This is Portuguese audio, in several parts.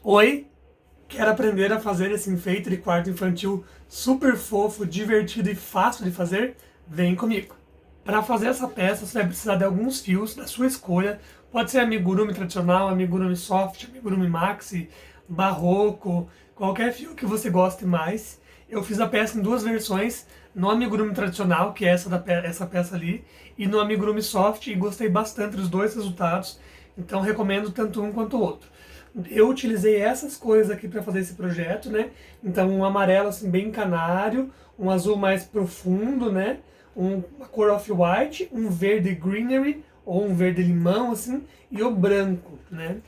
Oi, quer aprender a fazer esse enfeite de quarto infantil super fofo, divertido e fácil de fazer? Vem comigo! Para fazer essa peça, você vai precisar de alguns fios da sua escolha. Pode ser amigurumi tradicional, amigurumi soft, amigurumi maxi, barroco, qualquer fio que você goste mais. Eu fiz a peça em duas versões, no amigurumi tradicional, que é essa peça ali, e no amigurumi soft, e gostei bastante dos dois resultados. Então recomendo tanto um quanto o outro. Eu utilizei essas cores aqui para fazer esse projeto, né? Então um amarelo assim bem canário, um azul mais profundo, né? Uma cor off-white, um verde greenery ou um verde limão assim e o branco, né?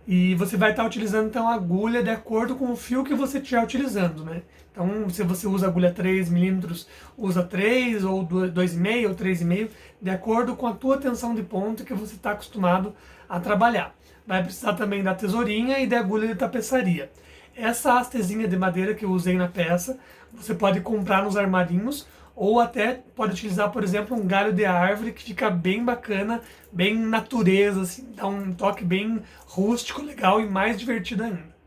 E você vai estar utilizando então a agulha de acordo com o fio que você estiver utilizando, né? Então, se você usa agulha 3 milímetros, usa 3 ou 2,5 ou 3,5, de acordo com a tua tensão de ponto que você está acostumado a trabalhar. Vai precisar também da tesourinha e da agulha de tapeçaria. Essa hastezinha de madeira que eu usei na peça, você pode comprar nos armarinhos ou até pode utilizar, por exemplo, um galho de árvore que fica bem bacana, bem natureza, assim, dá um toque bem rústico, legal e mais divertido ainda.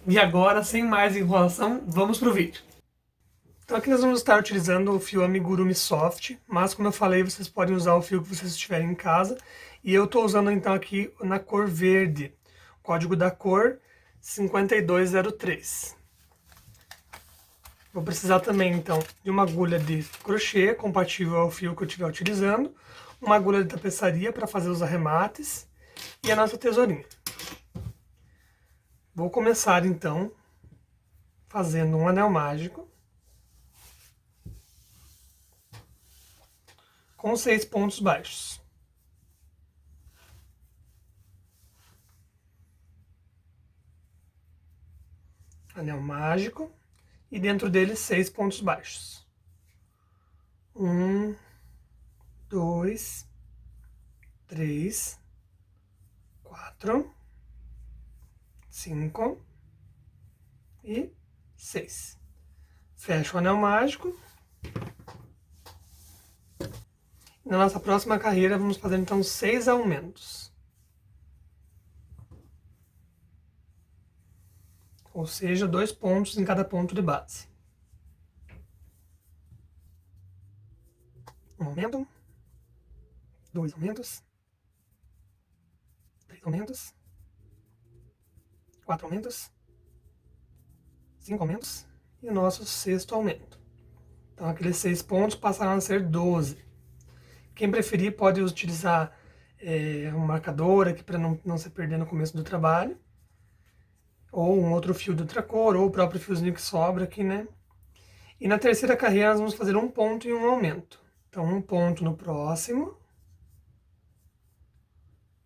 E agora, sem mais enrolação, vamos pro vídeo. Então aqui nós vamos estar utilizando o fio Amigurumi Soft, mas como eu falei, vocês podem usar o fio que vocês tiverem em casa. E eu estou usando então aqui na cor verde, código da cor 5203. Vou precisar também, então, de uma agulha de crochê compatível ao fio que eu estiver utilizando, uma agulha de tapeçaria para fazer os arremates e a nossa tesourinha. Vou começar, então, fazendo um anel mágico com 6 pontos baixos. Anel mágico e dentro dele 6 pontos baixos. 1, 2, 3, 4, 5 e 6. Fecho o anel mágico. Na nossa próxima carreira, vamos fazer então 6 aumentos. Ou seja, 2 pontos em cada ponto de base. Um aumento, 2 aumentos, 3 aumentos, 4 aumentos, 5 aumentos e o nosso 6º aumento. Então, aqueles 6 pontos passaram a ser 12. Quem preferir pode utilizar um marcador aqui para não se perder no começo do trabalho. Ou um outro fio de outra cor, ou o próprio fiozinho que sobra aqui, né? E na terceira carreira nós vamos fazer um ponto e um aumento. Então, um ponto no próximo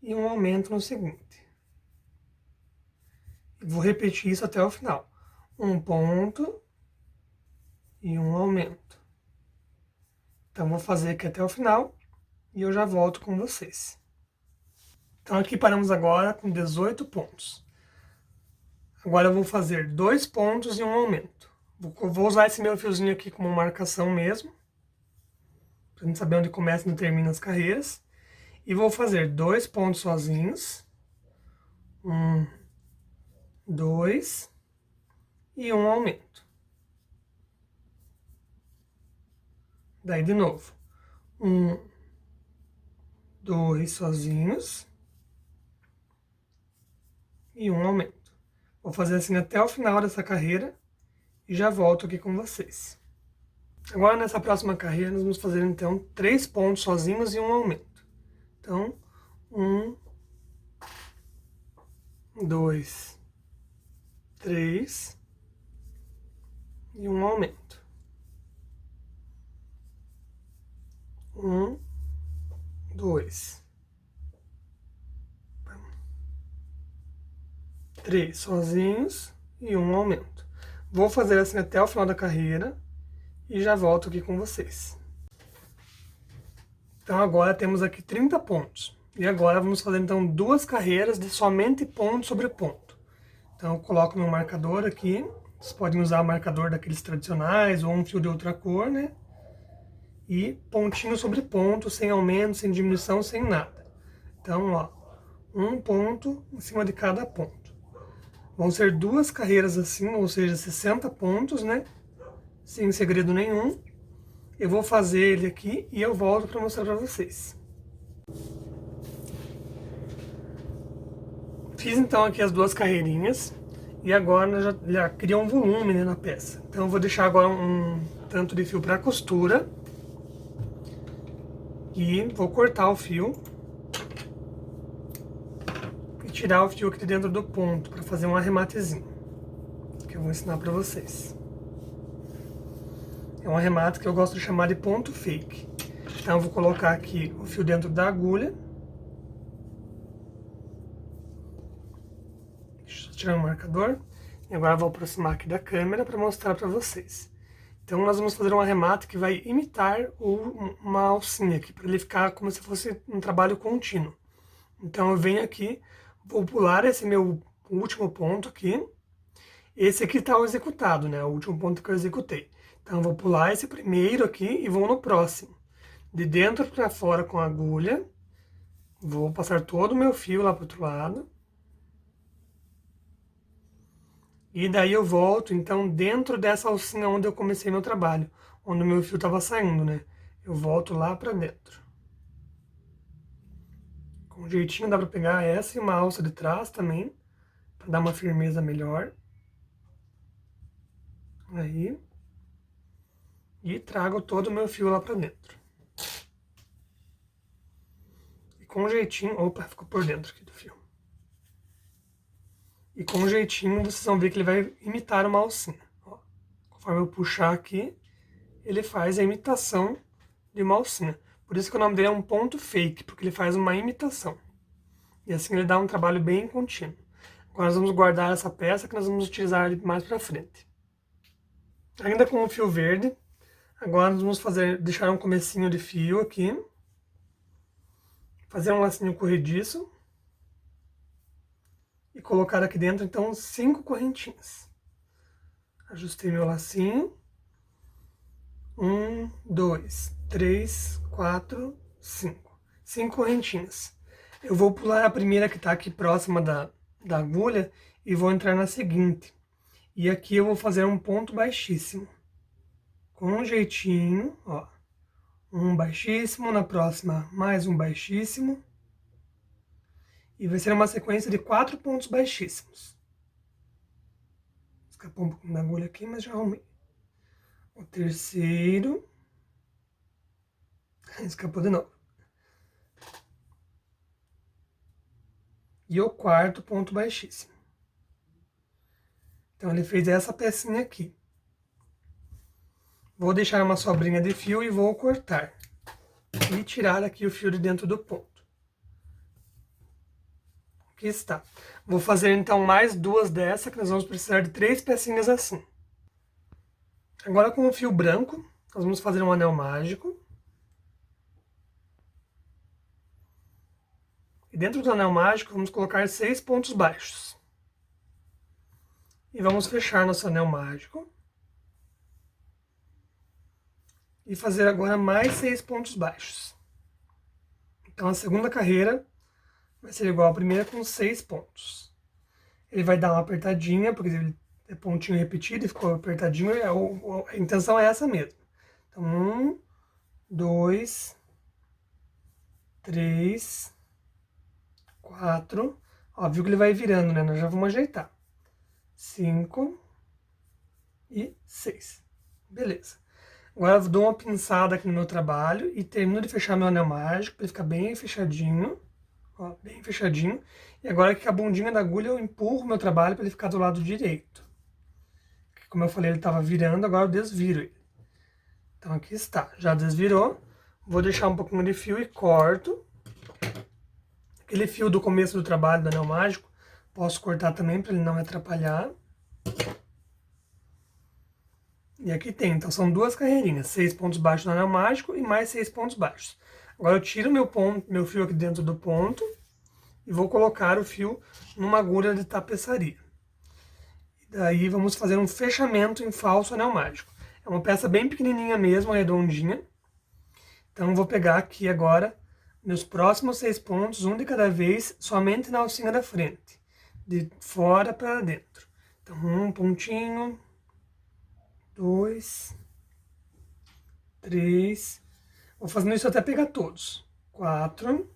e um aumento no seguinte. Vou repetir isso até o final. Um ponto e um aumento. Então, vou fazer aqui até o final e eu já volto com vocês. Então, aqui paramos agora com 18 pontos. Agora eu vou fazer 2 pontos e um aumento. Vou usar esse meu fiozinho aqui como marcação mesmo, para a gente saber onde começa e onde termina as carreiras. E vou fazer 2 pontos sozinhos. 1, 2 e um aumento. Daí de novo. 1, 2 sozinhos e um aumento. Vou fazer assim até o final dessa carreira e já volto aqui com vocês. Agora nessa próxima carreira nós vamos fazer então 3 pontos sozinhos e um aumento. Então, 1, 2, 3 e um aumento. 1, 2, 3 sozinhos e um aumento. Vou fazer assim até o final da carreira e já volto aqui com vocês. Então agora temos aqui 30 pontos. E agora vamos fazer então 2 carreiras de somente ponto sobre ponto. Então eu coloco meu marcador aqui. Vocês podem usar marcador daqueles tradicionais ou um fio de outra cor, né? E pontinho sobre ponto, sem aumento, sem diminuição, sem nada. Então, ó, um ponto em cima de cada ponto. Vão ser 2 carreiras assim, ou seja, 60 pontos, né? Sem segredo nenhum. Eu vou fazer ele aqui e eu volto para mostrar para vocês. Fiz então aqui as 2 carreirinhas e agora já cria um volume, né, na peça. Então eu vou deixar agora um tanto de fio para costura e vou cortar o fio e tirar o fio aqui de dentro do ponto para fazer um arrematezinho, que eu vou ensinar para vocês. É um arremate que eu gosto de chamar de ponto fake. Então eu vou colocar aqui o fio dentro da agulha. Deixa eu tirar o marcador. E agora eu vou aproximar aqui da câmera para mostrar para vocês. Então nós vamos fazer um arremate que vai imitar uma alcinha aqui, para ele ficar como se fosse um trabalho contínuo. Então eu venho aqui, vou pular esse meu último ponto aqui. Esse aqui está o executado, né? O último ponto que eu executei. Então eu vou pular esse primeiro aqui e vou no próximo. De dentro para fora com a agulha. Vou passar todo o meu fio lá para o outro lado. E daí eu volto, então, dentro dessa alcinha onde eu comecei meu trabalho. Onde o meu fio estava saindo, né? Eu volto lá para dentro. Com jeitinho dá para pegar essa e uma alça de trás também. Para dar uma firmeza melhor. Aí. E trago todo o meu fio lá para dentro. E com jeitinho... Opa, ficou por dentro aqui do fio. E com jeitinho vocês vão ver que ele vai imitar uma alcinha. Ó, conforme eu puxar aqui, ele faz a imitação de uma alcinha. Por isso que o nome dele é um ponto fake, porque ele faz uma imitação. E assim ele dá um trabalho bem contínuo. Agora nós vamos guardar essa peça que nós vamos utilizar ele mais para frente. Ainda com o fio verde, agora nós vamos deixar um comecinho de fio aqui. Fazer um lacinho corrediço. E colocar aqui dentro, então, 5 correntinhas. Ajustei meu lacinho. 1, 2, 3, 4, 5. 5 correntinhas. Eu vou pular a primeira que está aqui próxima da agulha e vou entrar na seguinte. E aqui eu vou fazer um ponto baixíssimo. Com um jeitinho, ó. Um baixíssimo, na próxima mais um baixíssimo. E vai ser uma sequência de 4 pontos baixíssimos. Escapou um pouquinho da agulha aqui, mas já arrumei. O terceiro. Escapou de novo. E o quarto ponto baixíssimo. Então ele fez essa pecinha aqui. Vou deixar uma sobrinha de fio e vou cortar. E tirar aqui o fio de dentro do ponto. Aqui está. Vou fazer então mais 2 dessa, que nós vamos precisar de 3 pecinhas assim. Agora com o fio branco, nós vamos fazer um anel mágico. E dentro do anel mágico, vamos colocar 6 pontos baixos. E vamos fechar nosso anel mágico. E fazer agora mais 6 pontos baixos. Então a segunda carreira vai ser igual à primeira com 6 pontos. Ele vai dar uma apertadinha, porque ele é pontinho repetido e ficou apertadinho. A intenção é essa mesmo. Então, 1, 2, 3, 4. Ó, viu que ele vai virando, né? Nós já vamos ajeitar. 5 e 6. Beleza. Agora eu dou uma pinçada aqui no meu trabalho e termino de fechar meu anel mágico para ele ficar bem fechadinho. Ó, bem fechadinho. E agora que a bundinha da agulha eu empurro o meu trabalho para ele ficar do lado direito. Como eu falei, ele estava virando, agora eu desviro ele. Então aqui está, já desvirou. Vou deixar um pouquinho de fio e corto. Aquele fio do começo do trabalho do anel mágico, posso cortar também para ele não me atrapalhar. E aqui tem, então são 2 carreirinhas, 6 pontos baixos no anel mágico e mais 6 pontos baixos. Agora eu tiro meu fio aqui dentro do ponto e vou colocar o fio numa agulha de tapeçaria. E daí vamos fazer um fechamento em falso anel mágico. É uma peça bem pequenininha mesmo, redondinha. Então eu vou pegar aqui agora meus próximos 6 pontos, um de cada vez, somente na alcinha da frente. de fora para dentro. Então, um pontinho, 2, 3, vou fazendo isso até pegar todos. 4,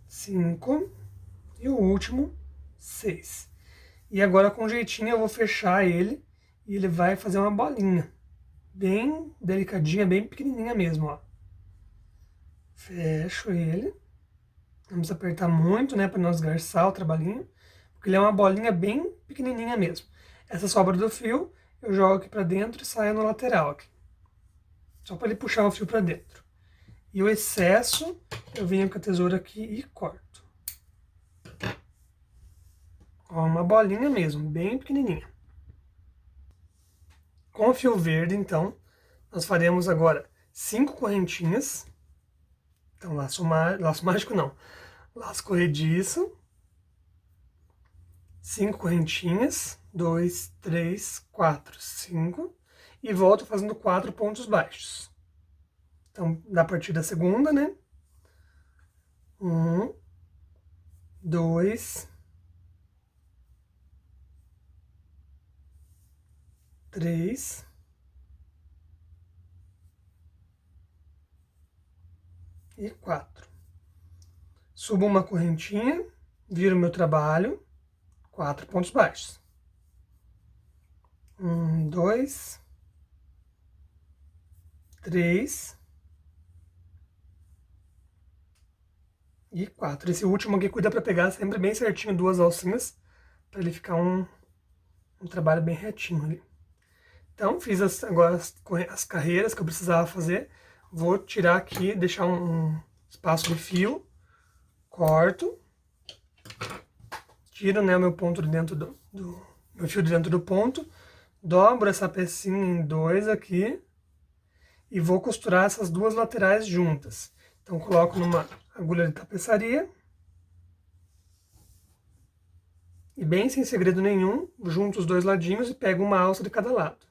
5 e o último, 6. E agora com jeitinho eu vou fechar ele e ele vai fazer uma bolinha. Bem delicadinha, bem pequenininha mesmo, ó. Fecho ele. Vamos apertar muito, né, para não esgarçar o trabalhinho, porque ele é uma bolinha bem pequenininha mesmo. Essa sobra do fio eu jogo aqui para dentro e saio no lateral aqui. Só para ele puxar o fio para dentro. E o excesso eu venho com a tesoura aqui e corto. Ó, uma bolinha mesmo, bem pequenininha. Com o fio verde, então, nós faremos agora 5 correntinhas. Então, laço mágico não, laço corrediço. 5 correntinhas, 2, 3, 4, 5. E volto fazendo 4 pontos baixos. Então, da partir da segunda, né? 1, 2, 3, 4. Subo uma correntinha, viro meu trabalho, 4 pontos baixos. 1, 2, 3 e 4. Esse último aqui cuida para pegar sempre bem certinho 2 alcinhas, para ele ficar um trabalho bem retinho ali. Então, fiz agora as carreiras que eu precisava fazer. Vou tirar aqui, deixar um espaço de fio, corto, tiro, né, o meu ponto de dentro meu fio de dentro do ponto, dobro essa pecinha em 2 aqui e vou costurar essas duas laterais juntas. Então, coloco numa agulha de tapeçaria e bem sem segredo nenhum, junto os dois ladinhos e pego uma alça de cada lado.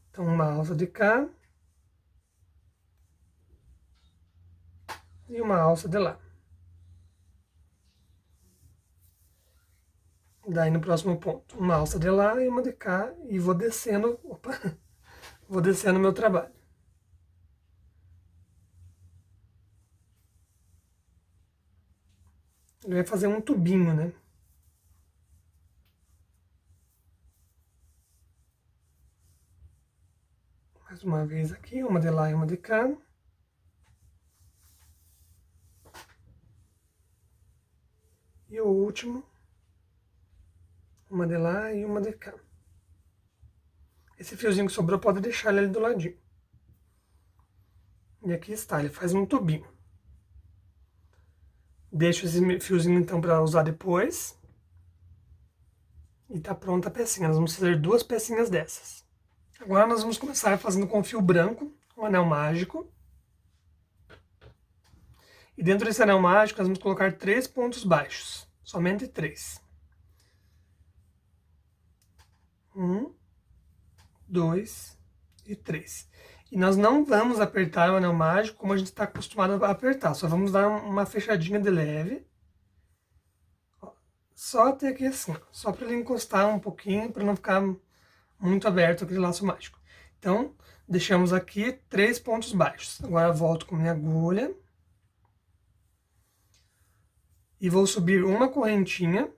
Então, uma alça de cá e uma alça de lá. Daí no próximo ponto, uma alça de lá e uma de cá e vou descendo, vou descendo meu trabalho. Ele vai fazer um tubinho, né? Mais uma vez aqui, uma de lá e uma de cá. E o último, uma de lá e uma de cá. Esse fiozinho que sobrou pode deixar ele ali do ladinho. E aqui está, ele faz um tubinho. Deixo esse fiozinho então para usar depois. E tá pronta a pecinha. Nós vamos fazer 2 pecinhas dessas. Agora nós vamos começar fazendo com fio branco, um anel mágico. E dentro desse anel mágico nós vamos colocar 3 pontos baixos. Somente 3. 1, 2 e 3. E nós não vamos apertar o anel mágico como a gente está acostumado a apertar. Só vamos dar uma fechadinha de leve. Só até aqui assim, só para ele encostar um pouquinho, para não ficar muito aberto aquele laço mágico. Então, deixamos aqui 3 pontos baixos. Agora volto com minha agulha. E vou subir uma correntinha.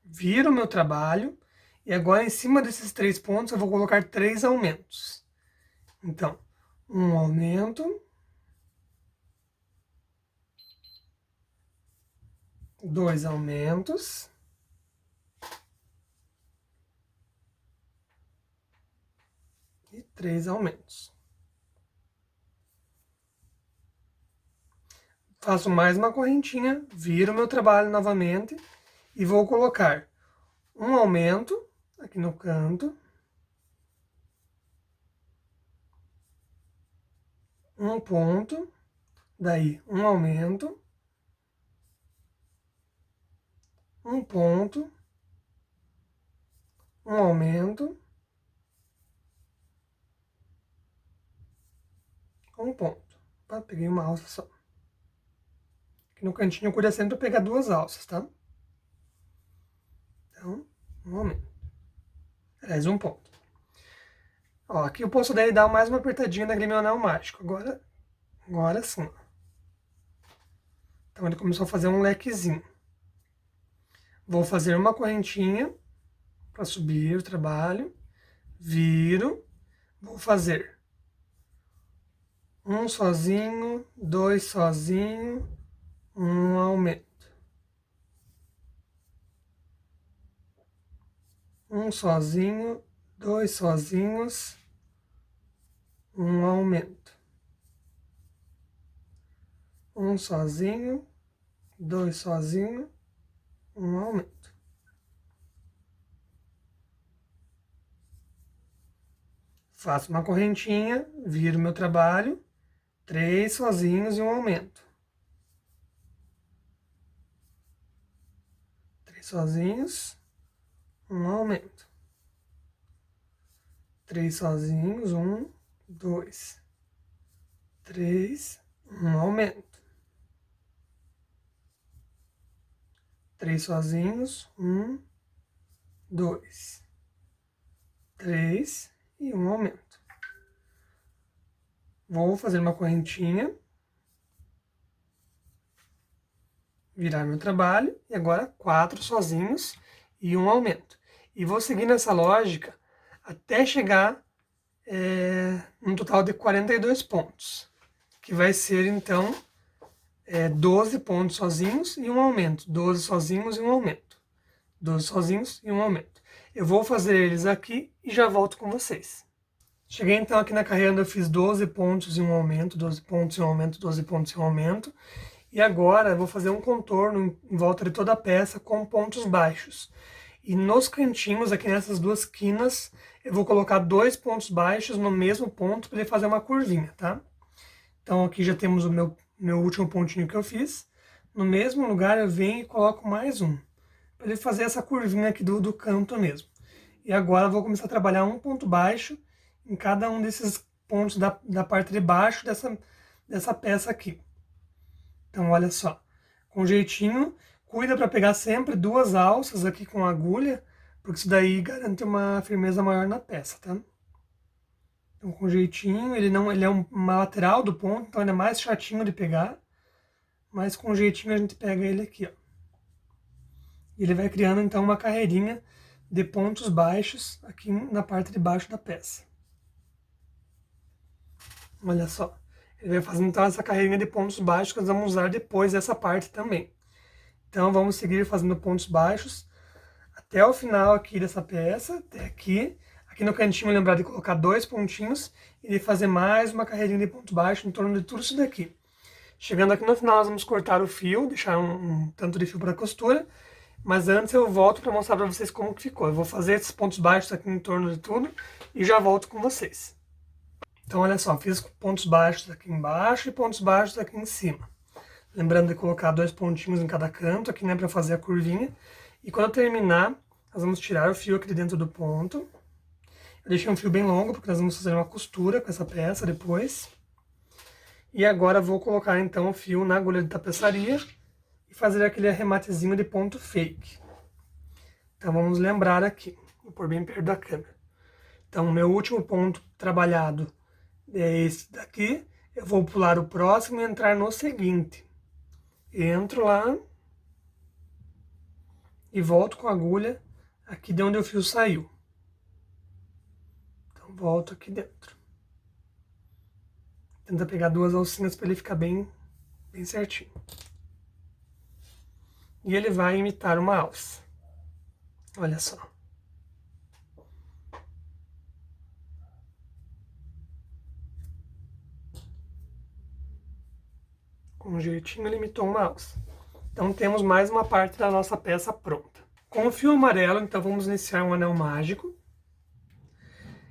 Viro o meu trabalho. E agora, em cima desses 3 pontos, eu vou colocar 3 aumentos. Então, um aumento. 2 aumentos. E 3 aumentos. Faço mais uma correntinha, viro meu trabalho novamente e vou colocar um aumento aqui no canto, um ponto, daí um aumento, um ponto, um aumento, um ponto. Opa, peguei uma alça só. Aqui no cantinho cuida sempre para pegar 2 alças, tá? Então, um aumento. Aliás, um ponto. Ó, aqui eu posso daí dar mais uma apertadinha naquele meu anel mágico. Agora sim. Então ele começou a fazer um lequezinho. Vou fazer uma correntinha para subir o trabalho. Viro. Vou fazer um sozinho, 2 sozinho, um aumento. Um sozinho, 2 sozinhos, um aumento. Um sozinho, 2 sozinho, um aumento. Faço uma correntinha, viro meu trabalho, 3 sozinhos e um aumento. 3 sozinhos, um aumento. 3 sozinhos, 1, 2. 3, um aumento. 3 sozinhos, 1, 2. 3 e um aumento. Vou fazer uma correntinha, virar meu trabalho, e agora 4 sozinhos e um aumento. E vou seguir nessa lógica até chegar num total de 42 pontos, que vai ser então 12 pontos sozinhos e um aumento, 12 sozinhos e um aumento, 12 sozinhos e um aumento. Eu vou fazer eles aqui e já volto com vocês. Cheguei então aqui na carreira onde eu fiz 12 pontos e um aumento, 12 pontos e um aumento, 12 pontos e um aumento. E agora eu vou fazer um contorno em volta de toda a peça com pontos baixos. E nos cantinhos, aqui nessas duas quinas, eu vou colocar 2 pontos baixos no mesmo ponto para ele fazer uma curvinha, tá? Então aqui já temos o meu último pontinho que eu fiz. No mesmo lugar eu venho e coloco mais um, para ele fazer essa curvinha aqui do canto mesmo. E agora eu vou começar a trabalhar um ponto baixo em cada um desses pontos da parte de baixo dessa peça aqui. Então, olha só, com jeitinho, cuida para pegar sempre 2 alças aqui com a agulha, porque isso daí garante uma firmeza maior na peça, tá? Então, com jeitinho, ele é uma lateral do ponto, então ele é mais chatinho de pegar, mas com jeitinho a gente pega ele aqui, ó. E ele vai criando, então, uma carreirinha de pontos baixos aqui na parte de baixo da peça. Olha só. Ele vai fazendo então essa carreirinha de pontos baixos que nós vamos usar depois dessa parte também. Então vamos seguir fazendo pontos baixos até o final aqui dessa peça, até aqui. Aqui no cantinho lembrar de colocar 2 pontinhos e de fazer mais uma carreirinha de ponto baixo em torno de tudo isso daqui. Chegando aqui no final nós vamos cortar o fio, deixar um tanto de fio para costura. Mas antes eu volto para mostrar para vocês como que ficou. Eu vou fazer esses pontos baixos aqui em torno de tudo e já volto com vocês. Então, olha só, fiz pontos baixos aqui embaixo e pontos baixos aqui em cima. Lembrando de colocar 2 pontinhos em cada canto aqui, né, para fazer a curvinha. E quando eu terminar, nós vamos tirar o fio aqui de dentro do ponto. Eu deixei um fio bem longo, porque nós vamos fazer uma costura com essa peça depois. E agora vou colocar, então, o fio na agulha de tapeçaria e fazer aquele arrematezinho de ponto fake. Então, vamos lembrar aqui. Vou pôr bem perto da câmera. Então, o meu último ponto trabalhado é esse daqui. Eu vou pular o próximo e entrar no seguinte. Entro lá e volto com a agulha aqui de onde o fio saiu. Então, volto aqui dentro. Tenta pegar 2 alcinhas para ele ficar bem certinho. E ele vai imitar uma alça. Olha só. Com um jeitinho ele imitou uma alça. Então temos mais uma parte da nossa peça pronta. Com o fio amarelo, então vamos iniciar um anel mágico.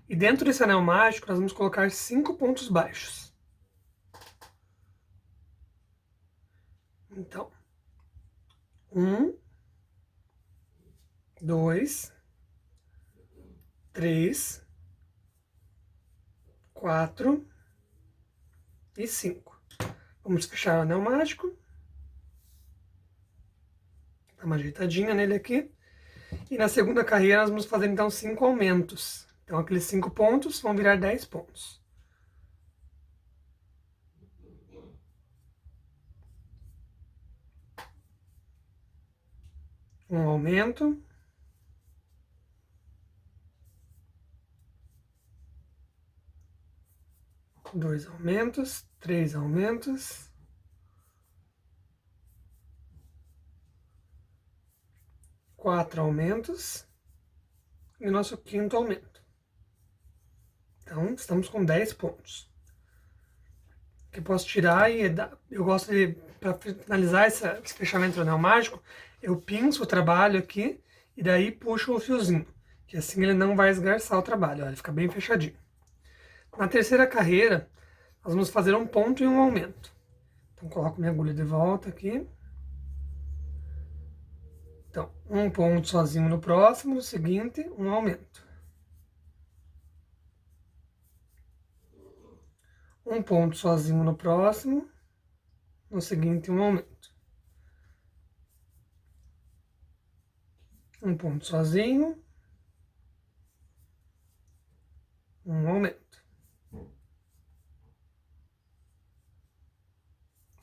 E dentro desse anel mágico nós vamos colocar 5 pontos baixos. Então, 1, 2, 3, 4 e 5. Vamos fechar o anel mágico. uma ajeitadinha nele aqui. E na segunda carreira nós vamos fazer então 5 aumentos. Então aqueles 5 pontos vão virar 10 pontos. Um aumento. Dois aumentos, 3 aumentos. 4 aumentos. E o nosso quinto aumento. Então, estamos com 10 pontos. Que eu posso tirar e eu gosto de, para finalizar esse fechamento do anel mágico, eu pinço o trabalho aqui e daí puxo o fiozinho, que assim ele não vai esgarçar o trabalho, ó, ele fica bem fechadinho. Na terceira carreira, nós vamos fazer um ponto e um aumento. Então, coloco minha agulha de volta aqui. Então, um ponto sozinho no próximo, no seguinte, um aumento. Um ponto sozinho no próximo, no seguinte, um aumento. Um ponto sozinho, um aumento.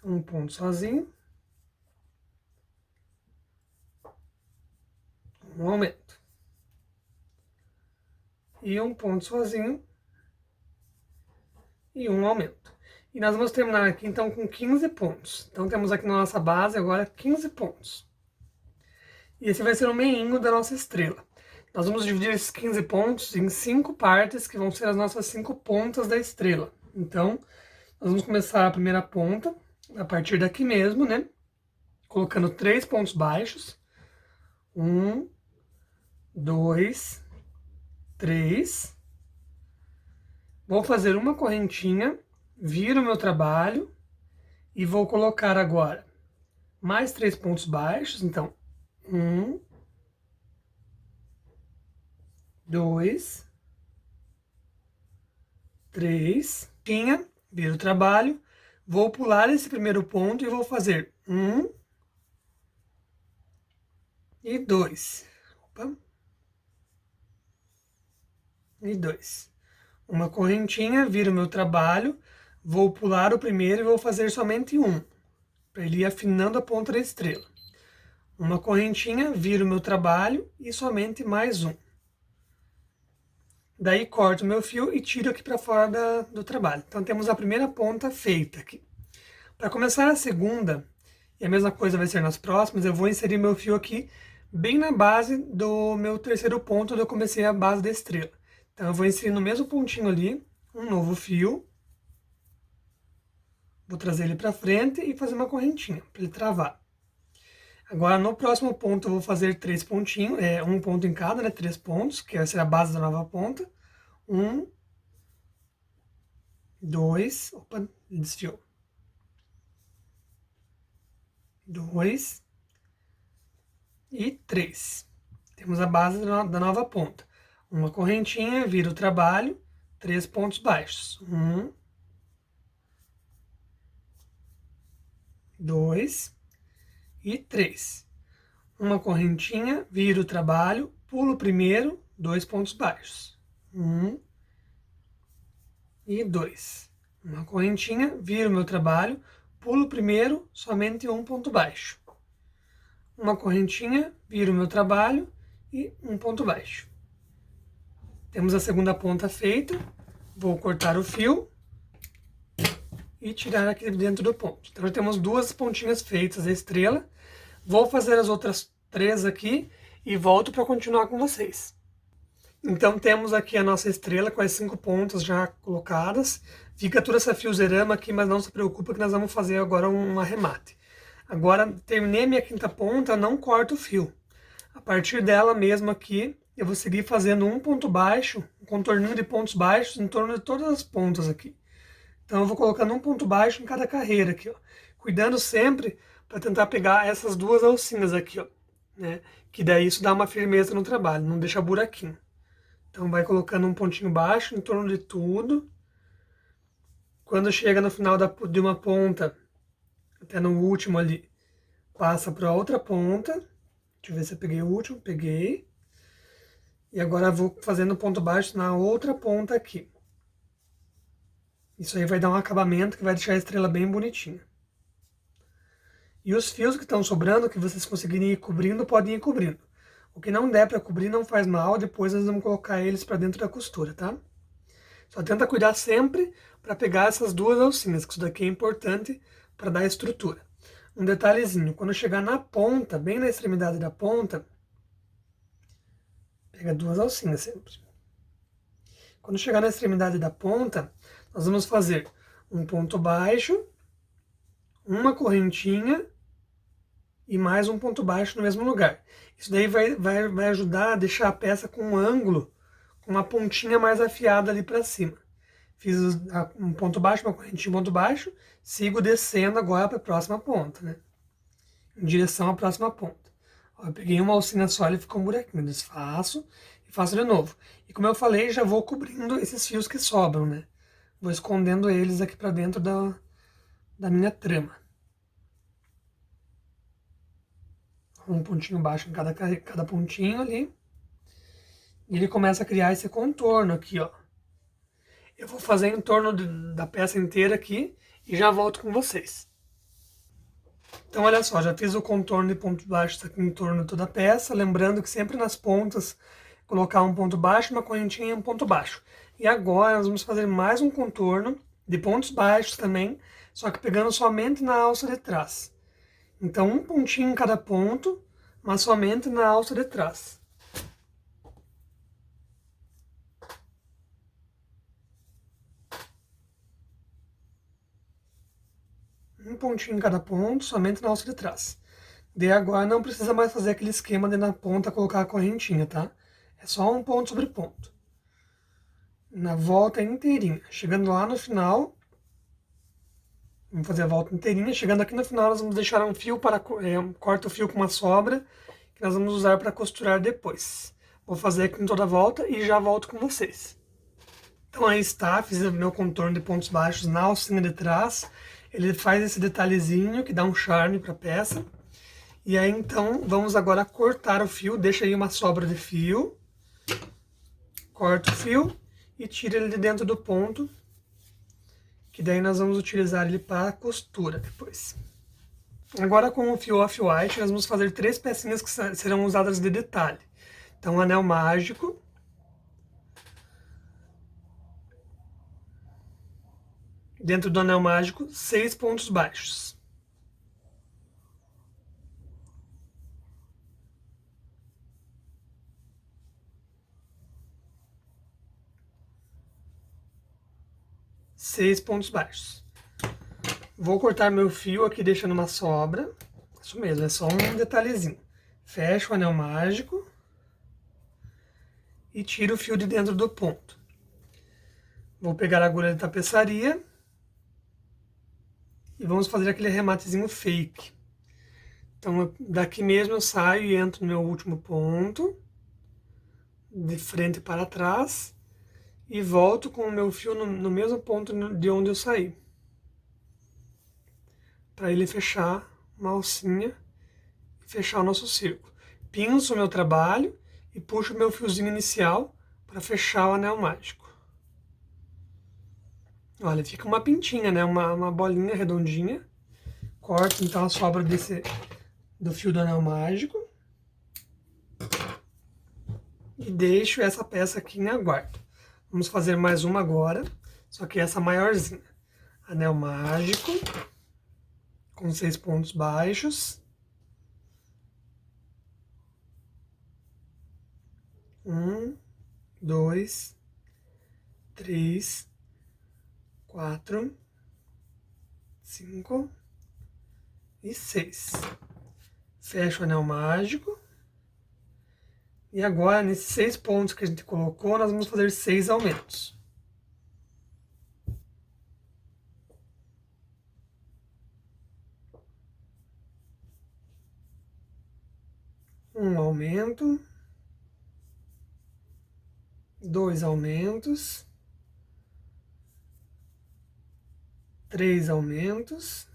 Um ponto sozinho, um aumento. E um ponto sozinho, e um aumento. E nós vamos terminar aqui, então, com 15 pontos. Então, temos aqui na nossa base agora 15 pontos. E esse vai ser o meinho da nossa estrela. Nós vamos dividir esses 15 pontos em 5 partes, que vão ser as nossas 5 pontas da estrela. Então, nós vamos começar a primeira ponta, a partir daqui mesmo, né? Colocando 3 pontos baixos. 1, 2, 3. Vou fazer uma correntinha, viro o meu trabalho e vou colocar agora mais 3 pontos baixos. Então, 1, 2, 3. Viro o trabalho, vou pular esse primeiro ponto e vou fazer 1 e 2. Opa. E 2. Uma correntinha, viro o meu trabalho, vou pular o primeiro e vou fazer somente 1, para ele ir afinando a ponta da estrela. Uma correntinha, viro o meu trabalho e somente mais 1. Daí corto o meu fio e tiro aqui para fora do trabalho. Então temos a primeira ponta feita aqui. Para começar a segunda, e a mesma coisa vai ser nas próximas, eu vou inserir meu fio aqui bem na base do meu terceiro ponto onde eu comecei a base da estrela. Então, eu vou inserir no mesmo pontinho ali, um novo fio. Vou trazer ele para frente e fazer uma correntinha, para ele travar. Agora, no próximo ponto, eu vou fazer 3 pontinhos, um ponto em cada, né? 3 pontos, que vai ser a base da nova ponta. 1, 2, opa, desfiou. 2 e 3. Temos a base da nova ponta. Uma correntinha, vira o trabalho, 3 pontos baixos. 1, 2 e 3. Uma correntinha, vira o trabalho, pulo o primeiro, 2 pontos baixos. 1 e 2. Uma correntinha, vira o meu trabalho, pulo o primeiro, somente 1 ponto baixo. Uma correntinha, vira o meu trabalho e 1 ponto baixo. Temos a segunda ponta feita, vou cortar o fio e tirar aqui dentro do ponto. Então, já temos 2 pontinhas feitas, a estrela. Vou fazer as outras 3 aqui e volto para continuar com vocês. Então, temos aqui a nossa estrela com as 5 pontas já colocadas. Fica toda essa fiozerama aqui, mas não se preocupa que nós vamos fazer agora um arremate. Agora, terminei a minha quinta ponta, não corto o fio. A partir dela mesmo aqui, eu vou seguir fazendo um ponto baixo, um contorninho de pontos baixos em torno de todas as pontas aqui. Então, eu vou colocando um ponto baixo em cada carreira aqui, ó. Cuidando sempre para tentar pegar essas 2 alcinhas aqui, ó, né? Que daí isso dá uma firmeza no trabalho, não deixa buraquinho. Então, vai colocando um pontinho baixo em torno de tudo. Quando chega no final de uma ponta, até no último ali, passa para a outra ponta Deixa eu ver se eu peguei o último. Peguei. E agora eu vou fazendo ponto baixo na outra ponta aqui. Isso aí vai dar um acabamento que vai deixar a estrela bem bonitinha. E os fios que estão sobrando, que vocês conseguirem ir cobrindo, podem ir cobrindo. O que não der para cobrir não faz mal, depois nós vamos colocar eles para dentro da costura, tá? Só tenta cuidar sempre para pegar essas duas alcinhas, que isso daqui é importante para dar estrutura. Um detalhezinho, quando chegar na ponta, bem na extremidade da ponta, pega duas alcinhas sempre. Quando chegar na extremidade da ponta, nós vamos fazer um ponto baixo, uma correntinha e mais um ponto baixo no mesmo lugar. Isso daí vai ajudar a deixar a peça com um ângulo, com uma pontinha mais afiada ali para cima. Fiz um ponto baixo, uma correntinha, um ponto baixo, sigo descendo agora para a próxima ponta, né? Em direção à próxima ponta. Ó, eu peguei uma alcinha só e ficou um buraquinho, desfaço e faço de novo. E como eu falei, já vou cobrindo esses fios que sobram, né? Vou escondendo eles aqui para dentro da minha trama. Um pontinho baixo em cada pontinho ali. E ele começa a criar esse contorno aqui, ó. Eu vou fazer em torno da peça inteira aqui e já volto com vocês. Então, olha só, já fiz o contorno de pontos baixos aqui em torno de toda a peça, lembrando que sempre nas pontas colocar um ponto baixo, uma correntinha e um ponto baixo. E agora nós vamos fazer mais um contorno de pontos baixos também, só que pegando somente na alça de trás. Então, um pontinho em cada ponto, mas somente na alça de trás. Um pontinho em cada ponto, somente na alça de trás. Daí agora não precisa mais fazer aquele esquema de na ponta colocar a correntinha, tá? É só um ponto sobre ponto. Na volta inteirinha. Chegando lá no final, vamos fazer a volta inteirinha. Chegando aqui no final, nós vamos deixar um fio para... corta o fio com uma sobra, que nós vamos usar para costurar depois. Vou fazer aqui em toda a volta e já volto com vocês. Então aí está, fiz o meu contorno de pontos baixos na alcinha de trás. Ele faz esse detalhezinho que dá um charme para a peça. E aí então, vamos agora cortar o fio, deixa aí uma sobra de fio. Corta o fio e tira ele de dentro do ponto, que daí nós vamos utilizar ele para costura depois. Agora com o fio off-white, nós vamos fazer 3 pecinhas que serão usadas de detalhe. Então, anel mágico. Dentro do anel mágico, 6 pontos baixos. Seis pontos baixos. Vou cortar meu fio aqui deixando uma sobra. Isso mesmo, é só um detalhezinho. Fecho o anel mágico e tiro o fio de dentro do ponto. Vou pegar a agulha de tapeçaria e vamos fazer aquele rematezinho fake. Então, daqui mesmo eu saio e entro no meu último ponto, de frente para trás, e volto com o meu fio no mesmo ponto de onde eu saí. Para ele fechar uma alcinha e fechar o nosso círculo. Pinço o meu trabalho e puxo o meu fiozinho inicial para fechar o anel mágico. Olha, fica uma pintinha, né? Uma bolinha redondinha. Corto então a sobra do fio do anel mágico. E deixo essa peça aqui em aguardo. Vamos fazer mais uma agora, só que essa maiorzinha. Anel mágico, com 6 pontos baixos. 1, 2, 3, 4, 5 e 6. Fecho o anel mágico. E agora, nesses 6 pontos que a gente colocou, nós vamos fazer 6 aumentos. Um aumento. 2 aumentos. 3 aumentos.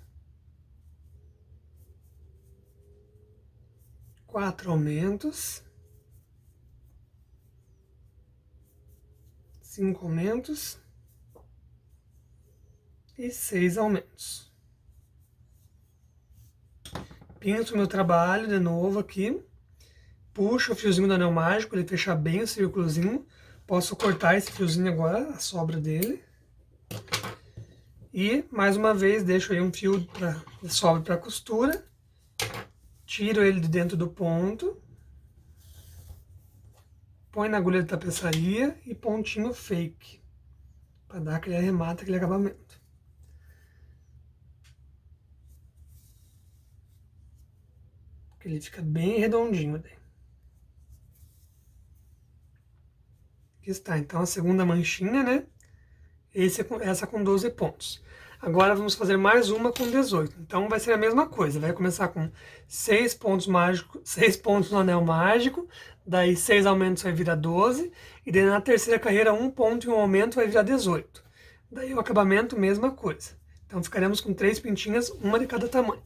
4 aumentos, 5 aumentos e 6 aumentos. Pinto meu trabalho de novo aqui, puxo o fiozinho do anel mágico, ele fechar bem o círculozinho. Posso cortar esse fiozinho agora, a sobra dele. E, mais uma vez, deixo aí um fio de sobra para costura. Tiro ele de dentro do ponto. Põe na agulha de tapeçaria e pontinho fake. Para dar aquele arremate, aquele acabamento. Porque ele fica bem redondinho daí. Aqui está, então, a segunda manchinha, né? Essa com 12 pontos. Agora vamos fazer mais uma com 18. Então vai ser a mesma coisa. Vai começar com 6 pontos mágicos, 6 pontos no anel mágico, daí 6 aumentos vai virar 12, e daí na terceira carreira 1 ponto e 1 aumento vai virar 18. Daí o acabamento, mesma coisa. Então ficaremos com 3 pintinhas, uma de cada tamanho.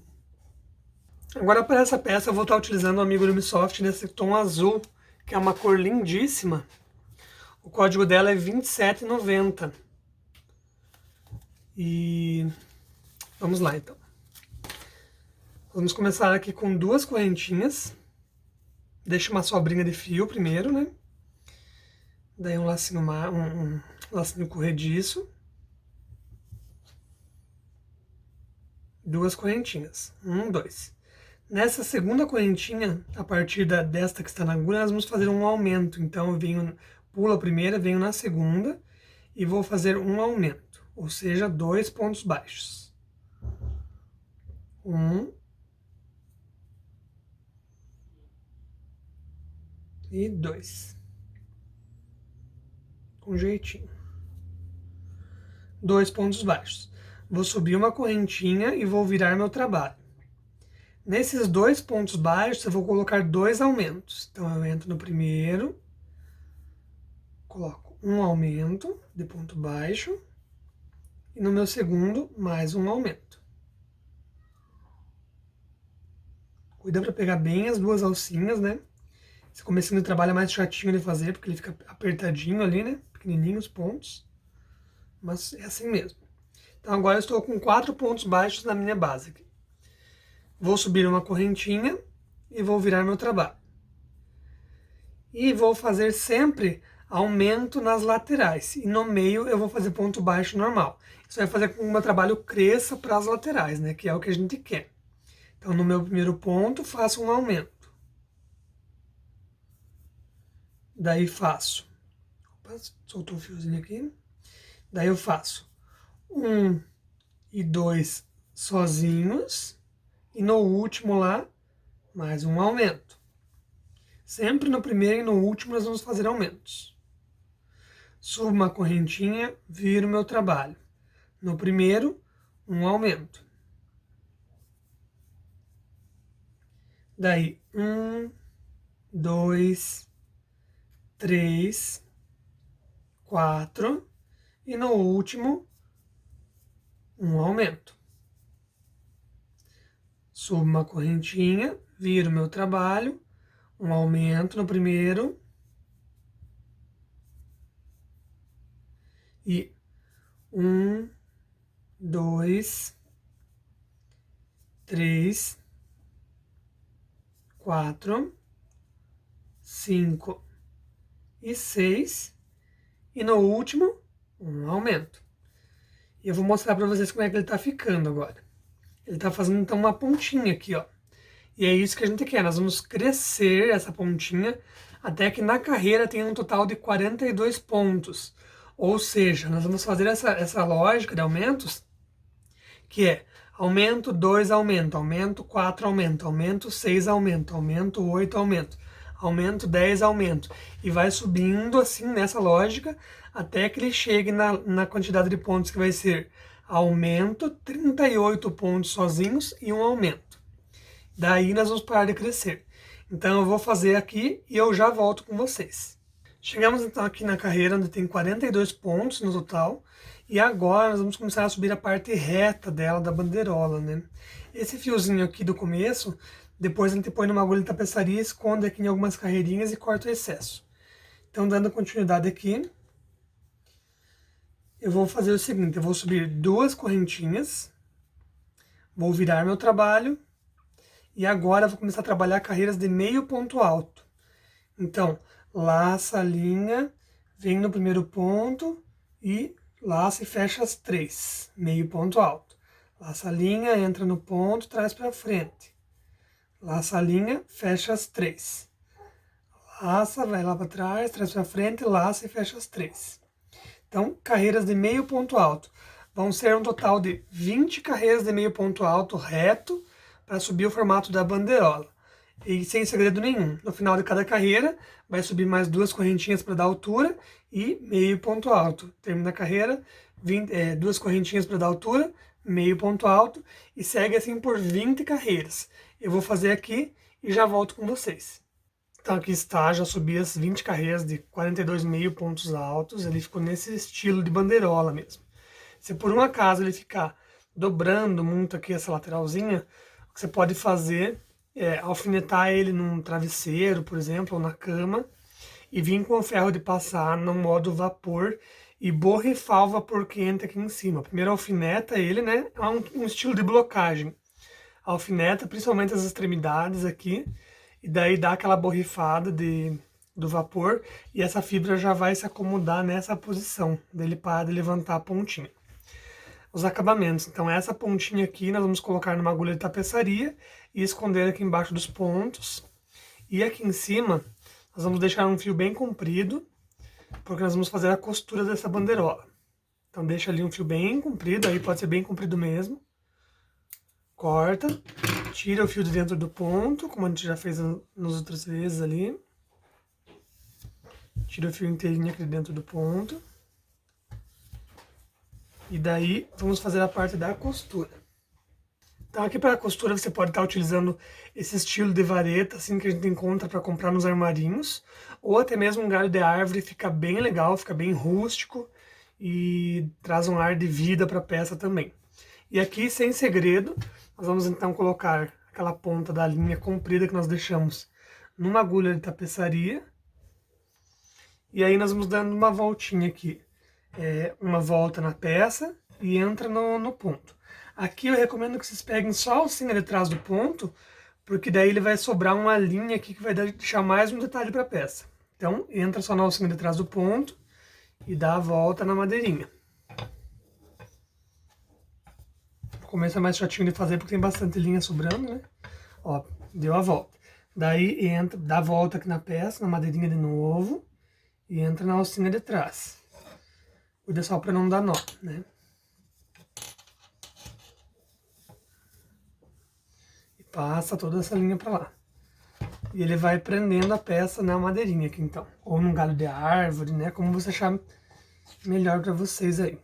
Agora para essa peça eu vou estar utilizando o Amigurumi Soft nesse tom azul, que é uma cor lindíssima. O código dela é 27,90. E vamos lá então. Vamos começar aqui com 2 correntinhas. Deixa uma sobrinha de fio primeiro, né? Daí um lacinho, um lacinho corrediço. 2 correntinhas. 1, 2. Nessa segunda correntinha, a partir desta que está na agulha, nós vamos fazer um aumento. Então eu pulo a primeira, venho na segunda e vou fazer um aumento. Ou seja, 2 pontos baixos. 1 e 2. Com jeitinho. 2 pontos baixos. Vou subir uma correntinha e vou virar meu trabalho. Nesses 2 pontos baixos, eu vou colocar 2 aumentos. Então, eu entro no primeiro, coloco um aumento de ponto baixo. E no meu segundo, mais um aumento. Cuida para pegar bem as 2 alcinhas, né? Esse comecinho do trabalho é mais chatinho de fazer, porque ele fica apertadinho ali, né? Pequenininho os pontos. Mas é assim mesmo. Então agora eu estou com 4 pontos baixos na minha base aqui. Vou subir uma correntinha e vou virar meu trabalho. E vou fazer sempre aumento nas laterais. E no meio eu vou fazer ponto baixo normal. Isso vai fazer com que o meu trabalho cresça para as laterais, né? Que é o que a gente quer. Então, no meu primeiro ponto, faço um aumento. Daí faço... Opa, soltou o fiozinho aqui. Daí eu faço 1 e 2 sozinhos. E no último lá, mais um aumento. Sempre no primeiro e no último nós vamos fazer aumentos. Subo uma correntinha, viro meu trabalho. No primeiro, um aumento. Daí, 1, 2, 3, 4. E no último, um aumento. Subo uma correntinha, viro meu trabalho. Um aumento no primeiro. E 1, 2, 3, 4, 5 e 6. E no último, um aumento. E eu vou mostrar para vocês como é que ele está ficando agora. Ele está fazendo então uma pontinha aqui, ó. E é isso que a gente quer. Nós vamos crescer essa pontinha até que na carreira tenha um total de 42 pontos. Ou seja, nós vamos fazer essa lógica de aumentos, que é aumento 2, aumento 4, aumento 6, aumento 8, aumento 10, aumento. E vai subindo assim nessa lógica até que ele chegue na quantidade de pontos que vai ser aumento, 38 pontos sozinhos e um aumento. Daí nós vamos parar de crescer. Então eu vou fazer aqui e eu já volto com vocês. Chegamos então aqui na carreira onde tem 42 pontos no total. E agora nós vamos começar a subir a parte reta dela, da bandeirola, né? Esse fiozinho aqui do começo Depois a gente põe numa agulha de tapeçaria, esconde aqui em algumas carreirinhas e corta o excesso. Então, dando continuidade aqui, eu vou fazer o seguinte, eu vou subir 2 correntinhas, vou virar meu trabalho, e agora eu vou começar a trabalhar carreiras de meio ponto alto. Então, laça a linha, vem no primeiro ponto e laça e fecha as 3, meio ponto alto. Laça a linha, entra no ponto, traz para frente. Laça a linha, fecha as 3. Laça, vai lá para trás, traz para frente, laça e fecha as 3. Então, carreiras de meio ponto alto. Vão ser um total de 20 carreiras de meio ponto alto reto para subir o formato da bandeirola. E sem segredo nenhum. No final de cada carreira, vai subir mais 2 correntinhas para dar altura e meio ponto alto. Termina a carreira, 2 correntinhas para dar altura, meio ponto alto e segue assim por 20 carreiras. Eu vou fazer aqui e já volto com vocês. Então aqui está, já subi as 20 carreiras de 42 meio pontos altos, ele ficou nesse estilo de bandeirola mesmo. Se por um acaso ele ficar dobrando muito aqui essa lateralzinha, o que você pode fazer é alfinetar ele num travesseiro, por exemplo, ou na cama, e vir com o ferro de passar no modo vapor e borrifar o vapor quente aqui em cima. Primeiro alfineta ele, né? É um estilo de blocagem. Alfineta principalmente as extremidades aqui, e daí dá aquela borrifada do vapor, e essa fibra já vai se acomodar nessa posição, dele para de levantar a pontinha. Os acabamentos, então essa pontinha aqui nós vamos colocar numa agulha de tapeçaria e esconder aqui embaixo dos pontos. E aqui em cima, nós vamos deixar um fio bem comprido, porque nós vamos fazer a costura dessa bandeirola. Então deixa ali um fio bem comprido, aí pode ser bem comprido mesmo. Corta, tira o fio de dentro do ponto, como a gente já fez nas outras vezes ali. Tira o fio inteirinho aqui dentro do ponto. E daí, vamos fazer a parte da costura. Então aqui para a costura você pode estar utilizando esse estilo de vareta, assim, que a gente encontra para comprar nos armarinhos. Ou até mesmo um galho de árvore, fica bem legal, fica bem rústico. E traz um ar de vida para a peça também. E aqui, sem segredo, nós vamos então colocar aquela ponta da linha comprida que nós deixamos numa agulha de tapeçaria. E aí nós vamos dando uma voltinha aqui. Uma volta na peça e entra no ponto. Aqui eu recomendo que vocês peguem só a alcinha de trás do ponto, porque daí ele vai sobrar uma linha aqui que vai deixar mais um detalhe para a peça. Então, entra só na alcinha de trás do ponto e dá a volta na madeirinha. No começo é mais chatinho de fazer porque tem bastante linha sobrando, né? Ó, deu a volta. Daí entra, dá a volta aqui na peça, na madeirinha de novo, e entra na alcinha de trás. Cuida só para não dar nó, né? E passa toda essa linha para lá. E ele vai prendendo a peça na madeirinha aqui, então. Ou num galho de árvore, né? Como você achar melhor para vocês aí.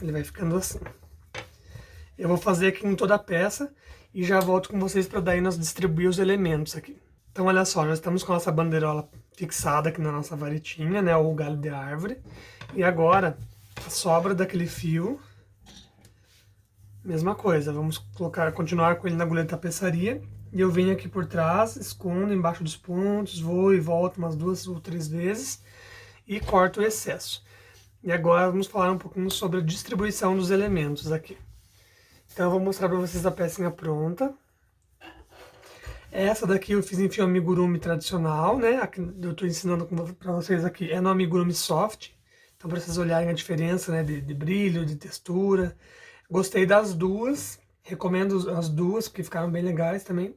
Ele vai ficando assim. Eu vou fazer aqui em toda a peça e já volto com vocês para daí nós distribuir os elementos aqui. Então olha só, já estamos com a nossa bandeirola fixada aqui na nossa varetinha, né, ou galho de árvore. E agora, a sobra daquele fio, mesma coisa, vamos continuar com ele na agulha de tapeçaria. E eu venho aqui por trás, escondo embaixo dos pontos, vou e volto umas 2 ou 3 vezes e corto o excesso. E agora vamos falar um pouquinho sobre a distribuição dos elementos aqui. Então eu vou mostrar para vocês a pecinha pronta. Essa daqui eu fiz em fio amigurumi tradicional, né? Aqui eu estou ensinando para vocês aqui, é no amigurumi soft. Então para vocês olharem a diferença, né, de brilho, de textura. Gostei das duas, recomendo as duas, porque ficaram bem legais também.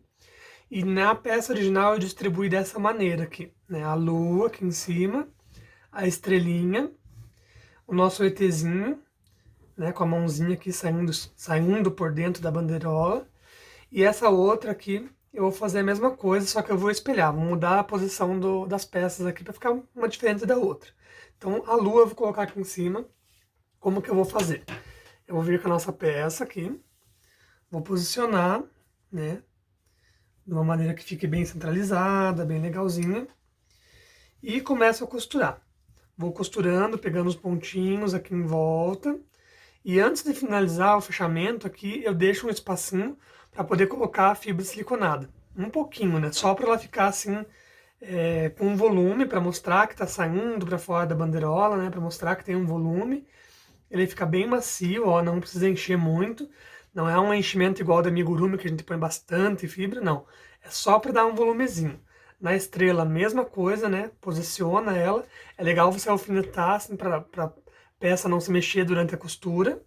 E na peça original eu distribuí dessa maneira aqui, né? A lua aqui em cima, a estrelinha, o nosso ETzinho, né, com a mãozinha aqui saindo por dentro da bandeirola. E essa outra aqui, eu vou fazer a mesma coisa, só que eu vou espelhar, vou mudar a posição das peças aqui para ficar uma diferente da outra. Então a lua eu vou colocar aqui em cima. Como que eu vou fazer? Eu vou vir com a nossa peça aqui, vou posicionar, né, de uma maneira que fique bem centralizada, bem legalzinha. E começo a costurar. Vou costurando, pegando os pontinhos aqui em volta. E antes de finalizar o fechamento aqui, eu deixo um espacinho para poder colocar a fibra siliconada. Um pouquinho, né? Só para ela ficar assim, com um volume, para mostrar que está saindo para fora da bandeirola, né? Para mostrar que tem um volume. Ele fica bem macio, ó, não precisa encher muito. Não é um enchimento igual da amigurumi, que a gente põe bastante fibra, não. É só para dar um volumezinho. Na estrela, mesma coisa, né? Posiciona ela. É legal você alfinetar, assim, para peça não se mexer durante a costura.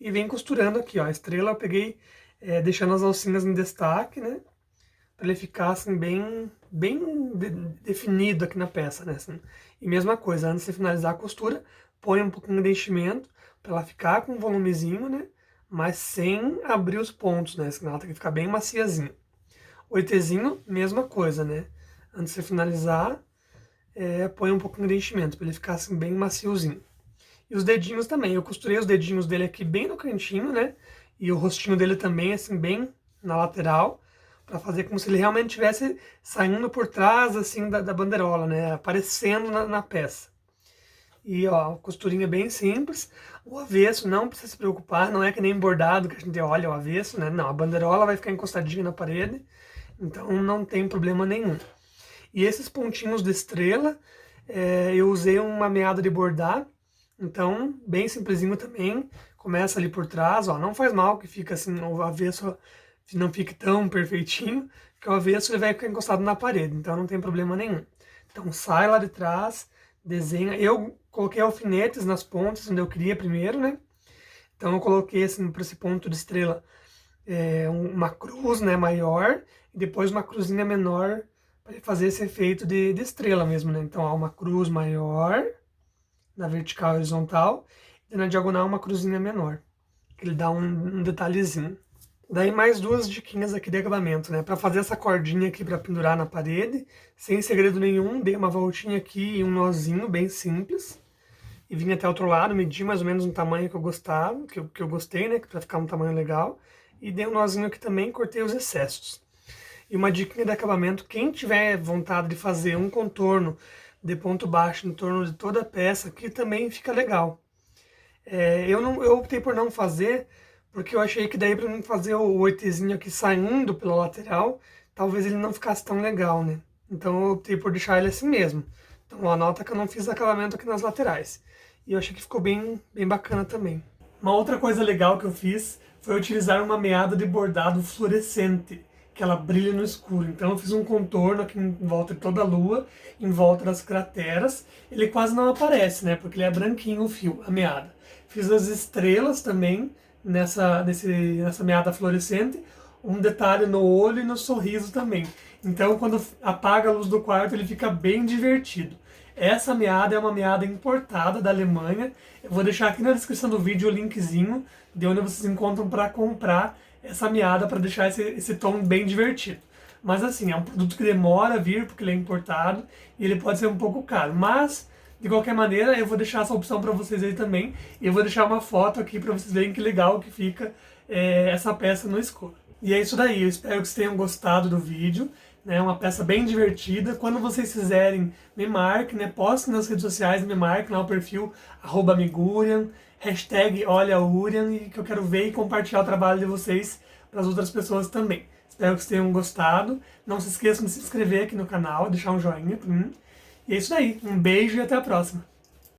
E vem costurando aqui, ó. A estrela eu peguei deixando as alcinhas em destaque, né? Para ele ficar, assim, bem definido aqui na peça, né? Assim. E mesma coisa, antes de finalizar a costura, põe um pouquinho de enchimento para ela ficar com um volumezinho, né? Mas sem abrir os pontos, né? Senão ela tem que ficar bem maciazinha. O ETzinho, mesma coisa, né? Antes de finalizar, põe um pouquinho de enchimento para ele ficar assim bem maciozinho. E os dedinhos também, eu costurei os dedinhos dele aqui bem no cantinho, né? E o rostinho dele também, assim, bem na lateral, para fazer como se ele realmente estivesse saindo por trás, assim, da bandeirola, né? Aparecendo na peça. E, ó, costurinha bem simples. O avesso, não precisa se preocupar, não é que nem bordado que a gente olha o avesso, né? Não, a bandeirola vai ficar encostadinha na parede, então não tem problema nenhum. E esses pontinhos de estrela, eu usei uma meada de bordar, então bem simplesinho também. Começa ali por trás, ó, não faz mal que fica assim, o avesso não fique tão perfeitinho, porque o avesso ele vai ficar encostado na parede, então não tem problema nenhum. Então sai lá de trás, desenha. Eu coloquei alfinetes nas pontas onde eu queria primeiro, né? Então eu coloquei assim para esse ponto de estrela uma cruz, né, maior, e depois uma cruzinha menor para fazer esse efeito de estrela mesmo, né? Então há uma cruz maior na vertical e horizontal, e na diagonal uma cruzinha menor, que ele dá um detalhezinho. Daí mais duas diquinhas aqui de acabamento, né? Para fazer essa cordinha aqui para pendurar na parede, sem segredo nenhum, dei uma voltinha aqui e um nozinho bem simples. E vim até o outro lado, medi mais ou menos um tamanho que eu gostava, que eu gostei, né? Para ficar um tamanho legal. E dei um nozinho aqui também, cortei os excessos. E uma diquinha de acabamento, quem tiver vontade de fazer um contorno de ponto baixo em torno de toda a peça, aqui também fica legal. Eu optei por não fazer, porque eu achei que daí para mim fazer o ETzinho aqui saindo pela lateral, talvez ele não ficasse tão legal, né? Então eu optei por deixar ele assim mesmo. Então anota que eu não fiz acabamento aqui nas laterais. E eu achei que ficou bem bacana também. Uma outra coisa legal que eu fiz foi utilizar uma meada de bordado fluorescente, que ela brilha no escuro. Então eu fiz um contorno aqui em volta de toda a lua, em volta das crateras. Ele quase não aparece, né? Porque ele é branquinho o fio, a meada. Fiz as estrelas também nessa meada fluorescente, um detalhe no olho e no sorriso também. Então quando apaga a luz do quarto ele fica bem divertido. Essa meada é uma meada importada da Alemanha. Eu vou deixar aqui na descrição do vídeo o linkzinho de onde vocês encontram para comprar essa meada para deixar esse tom bem divertido. Mas assim, é um produto que demora a vir porque ele é importado e ele pode ser um pouco caro. Mas, de qualquer maneira, eu vou deixar essa opção para vocês aí também. E eu vou deixar uma foto aqui para vocês verem que legal que fica essa peça no escuro. E é isso daí, eu espero que vocês tenham gostado do vídeo. É uma peça bem divertida. Quando vocês fizerem, me marquem, né? Postem nas redes sociais, me marquem lá o perfil @migurian, #olhaurian, e que eu quero ver e compartilhar o trabalho de vocês para as outras pessoas também. Espero que vocês tenham gostado. Não se esqueçam de se inscrever aqui no canal, deixar um joinha para mim. E é isso aí. Um beijo e até a próxima.